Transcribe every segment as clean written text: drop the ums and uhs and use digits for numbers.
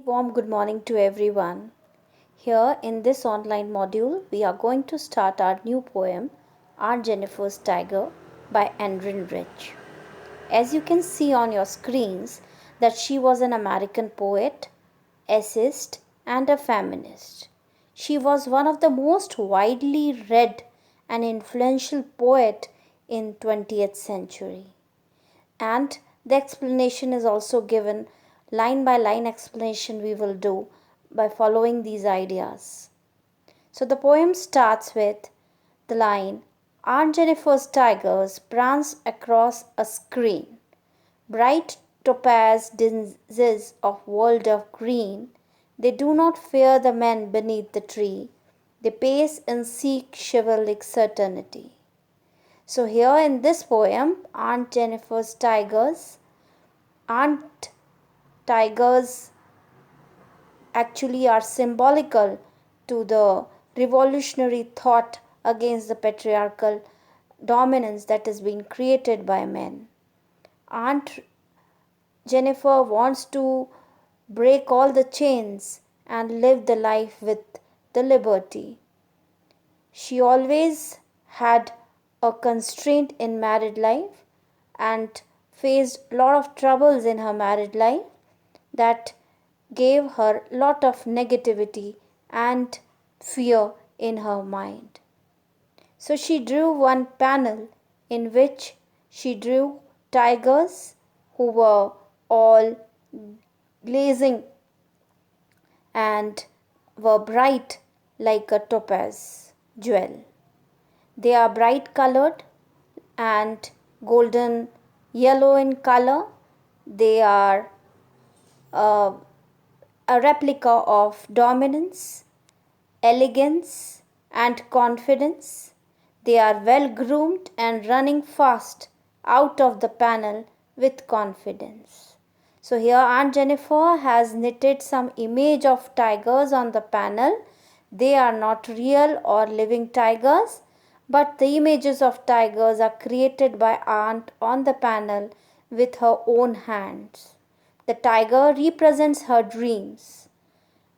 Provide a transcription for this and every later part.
Warm good morning to everyone. Here in this online module, we are going to start our new poem, Aunt Jennifer's Tiger by Andrin Rich. As you can see on your screens, that she was an American poet, essayist, and a feminist. She was one of the most widely read and influential poet in 20th century, and the explanation is also given, line by line explanation we will do by following these ideas. So the poem starts with the line, Aunt Jennifer's tigers prance across a screen, bright topaz dinges of world of green. They do not fear the men beneath the tree, they pace and seek chivalric certainty. So here in this poem, Aunt tigers actually are symbolical to the revolutionary thought against the patriarchal dominance that is being created by men. Aunt Jennifer wants to break all the chains and live the life with the liberty. She always had a constraint in married life and faced a lot of troubles in her married life that gave her a lot of negativity and fear in her mind. So she drew one panel in which she drew tigers who were all blazing and were bright like a topaz jewel. They are bright colored and golden yellow in color. They are a replica of dominance, elegance, and confidence. They are well groomed and running fast out of the panel with confidence. So here Aunt Jennifer has knitted some image of tigers on the panel. They are not real or living tigers, but the images of tigers are created by Aunt on the panel with her own hands. The tiger represents her dreams,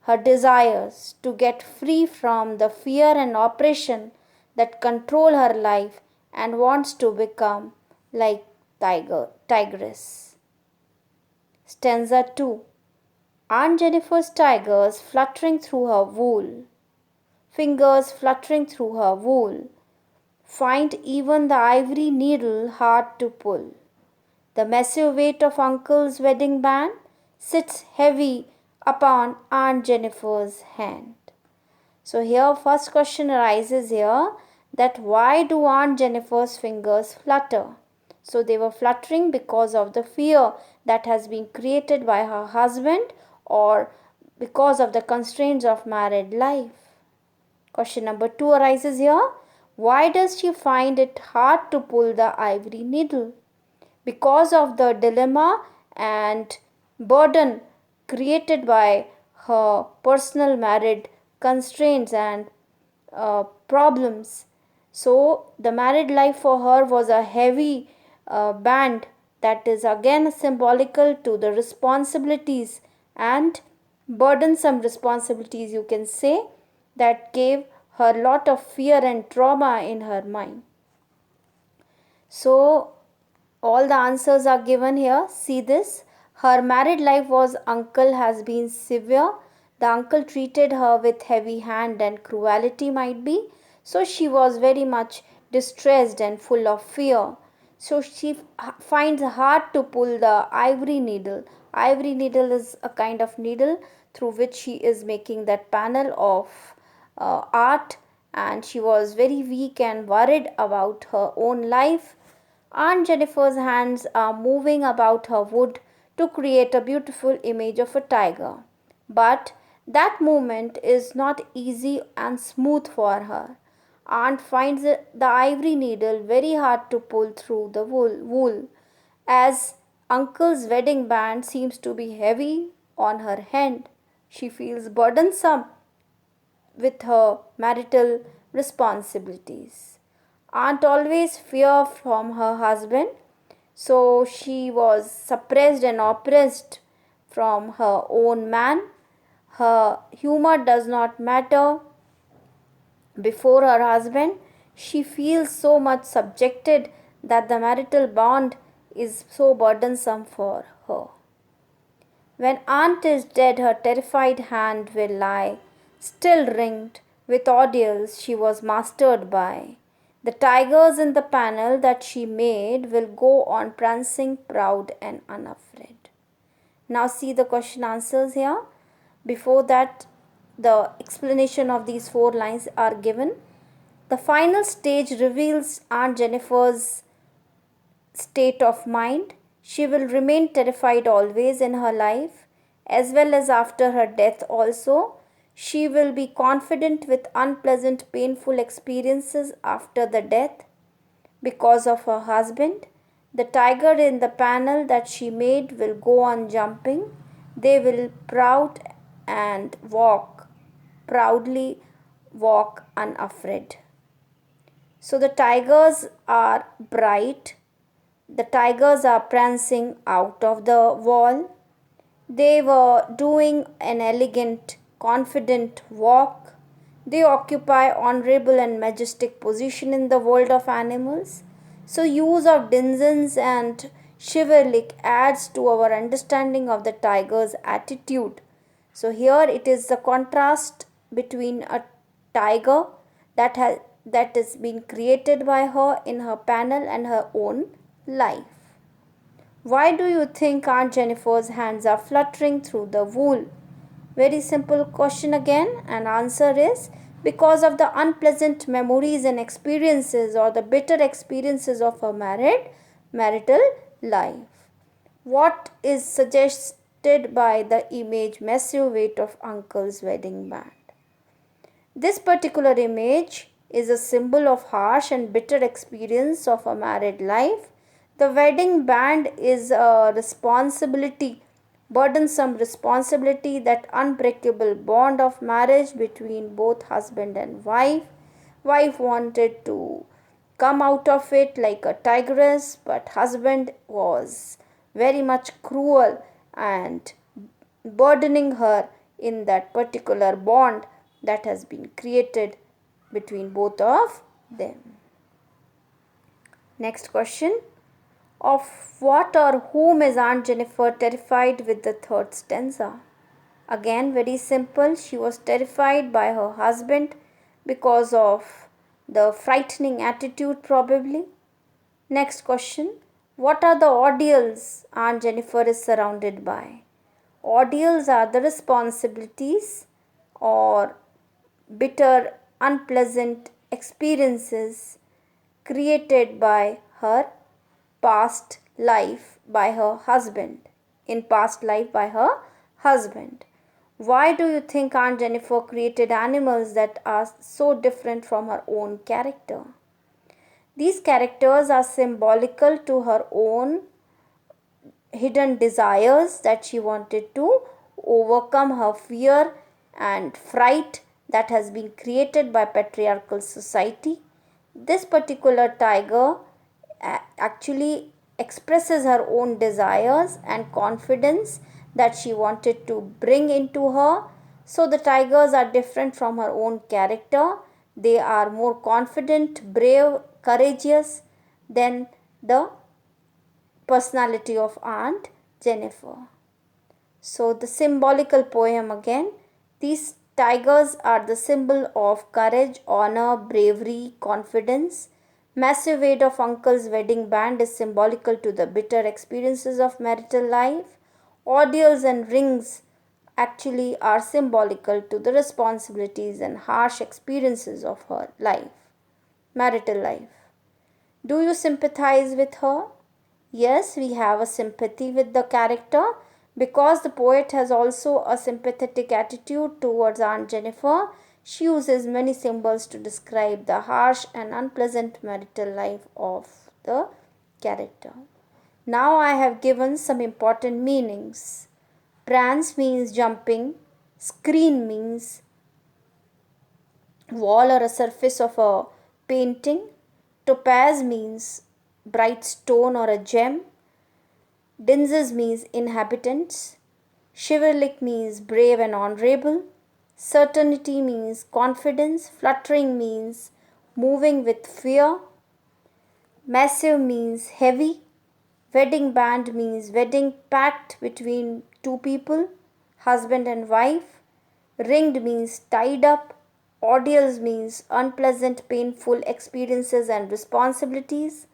her desires to get free from the fear and oppression that control her life and wants to become like tigress. Stanza 2. Aunt Jennifer's tigers fluttering through her wool, fingers fluttering through her wool, find even the ivory needle hard to pull. The massive weight of Uncle's wedding band sits heavy upon Aunt Jennifer's hand. So here first question arises here, that why do Aunt Jennifer's fingers flutter? So they were fluttering because of the fear that has been created by her husband or because of the constraints of married life. Question number 2 arises here. Why does she find it hard to pull the ivory needle? Because of the dilemma and burden created by her personal married constraints and problems. So, the married life for her was a heavy band that is again symbolical to the responsibilities and burdensome responsibilities, you can say, that gave her lot of fear and trauma in her mind. So, all the answers are given here. See this. Her married life was uncle has been severe. The uncle treated her with heavy hand and cruelty might be. So she was very much distressed and full of fear. So she finds hard to pull the ivory needle. Ivory needle is a kind of needle through which she is making that panel of art, and she was very weak and worried about her own life. Aunt Jennifer's hands are moving about her wood to create a beautiful image of a tiger. But that movement is not easy and smooth for her. Aunt finds the ivory needle very hard to pull through the wool, as Uncle's wedding band seems to be heavy on her hand. She feels burdensome with her marital responsibilities. Aunt always fear from her husband, so she was suppressed and oppressed from her own man. Her humor does not matter before her husband. She feels so much subjected that the marital bond is so burdensome for her. When aunt is dead, her terrified hand will lie, still ringed with ordeals she was mastered by. The tigers in the panel that she made will go on prancing proud and unafraid. Now see the question answers here. Before that, the explanation of these four lines are given. The final stage reveals Aunt Jennifer's state of mind. She will remain terrified always in her life, as well as after her death also. She will be confident with unpleasant, painful experiences after the death because of her husband. The tiger in the panel that she made will go on jumping. They will proudly walk unafraid. So the tigers are bright. The tigers are prancing out of the wall. They were doing an elegant, confident walk. They occupy honorable and majestic position in the world of animals. So use of Dinzens and chivalric adds to our understanding of the tiger's attitude. So here it is the contrast between a tiger that is being created by her in her panel and her own life. Why do you think Aunt Jennifer's hands are fluttering through the wool? Very simple question again, and answer is because of the unpleasant memories and experiences or the bitter experiences of her marital life. What is suggested by the image massive weight of uncle's wedding band? This particular image is a symbol of harsh and bitter experience of a married life. The wedding band is a responsibility, burdensome responsibility, that unbreakable bond of marriage between both husband and wife. Wife wanted to come out of it like a tigress, but husband was very much cruel and burdening her in that particular bond that has been created between both of them. Next question. Of what or whom is Aunt Jennifer terrified with the third stanza? Again, very simple. She was terrified by her husband because of the frightening attitude, probably. Next question. What are the ordeals Aunt Jennifer is surrounded by? Ordeals are the responsibilities or bitter, unpleasant experiences created by her past life by her husband. In past life by her husband. Why do you think Aunt Jennifer created animals that are so different from her own character? These characters are symbolical to her own hidden desires that she wanted to overcome her fear and fright that has been created by patriarchal society. This particular tiger actually expresses her own desires and confidence that she wanted to bring into her. So the tigers are different from her own character. They are more confident, brave, courageous than the personality of Aunt Jennifer. So the symbolical poem again. These tigers are the symbol of courage, honor, bravery, confidence. Massive weight of uncle's wedding band is symbolical to the bitter experiences of marital life. Ordeals and rings actually are symbolical to the responsibilities and harsh experiences of her life, marital life. Do you sympathize with her? Yes, we have a sympathy with the character because the poet has also a sympathetic attitude towards Aunt Jennifer. She uses many symbols to describe the harsh and unpleasant marital life of the character. Now I have given some important meanings. Prance means jumping, screen means wall or a surface of a painting, topaz means bright stone or a gem, Dinzes means inhabitants, Chivalric means brave and honorable. Certainty means confidence. Fluttering means moving with fear. Massive means heavy. Wedding band means wedding pact between two people, husband and wife. Ringed means tied up. Ordeals means unpleasant, painful experiences and responsibilities.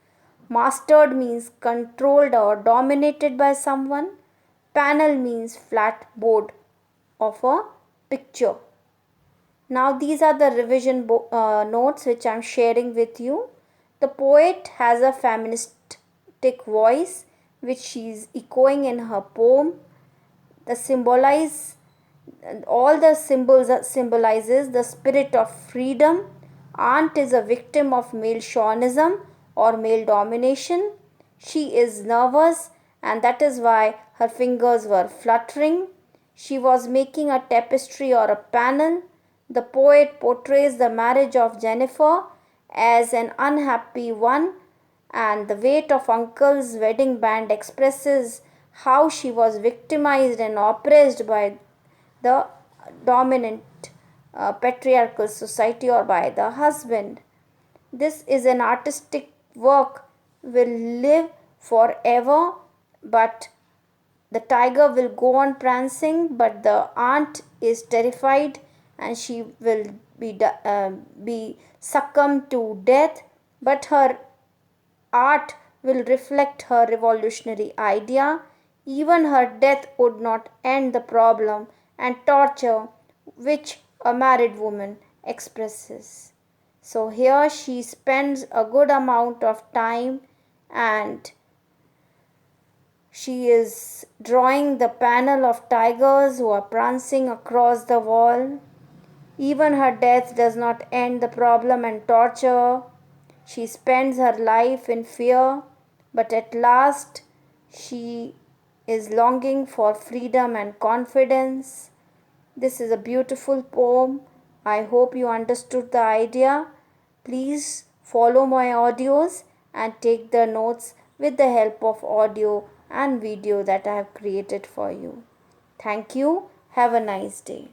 Mastered means controlled or dominated by someone. Panel means flat board of a picture. Now, these are the revision notes which I am sharing with you. The poet has a feministic voice which she is echoing in her poem. The symbolize all the symbols symbolizes the spirit of freedom. Aunt is a victim of male chauvinism or male domination. She is nervous and that is why her fingers were fluttering. She was making a tapestry or a panel. The poet portrays the marriage of Jennifer as an unhappy one, and the weight of uncle's wedding band expresses how she was victimized and oppressed by the dominant patriarchal society or by the husband. This is an artistic work, will live forever, but the tiger will go on prancing, but the aunt is terrified and she will be succumbed to death, but her art will reflect her revolutionary idea. Even her death would not end the problem and torture which a married woman expresses. So here she spends a good amount of time and she is drawing the panel of tigers who are prancing across the wall. Even her death does not end the problem and torture. She spends her life in fear, but at last she is longing for freedom and confidence. This is a beautiful poem. I hope you understood the idea. Please follow my audios and take the notes with the help of audio and video that I have created for you. Thank you. Have a nice day.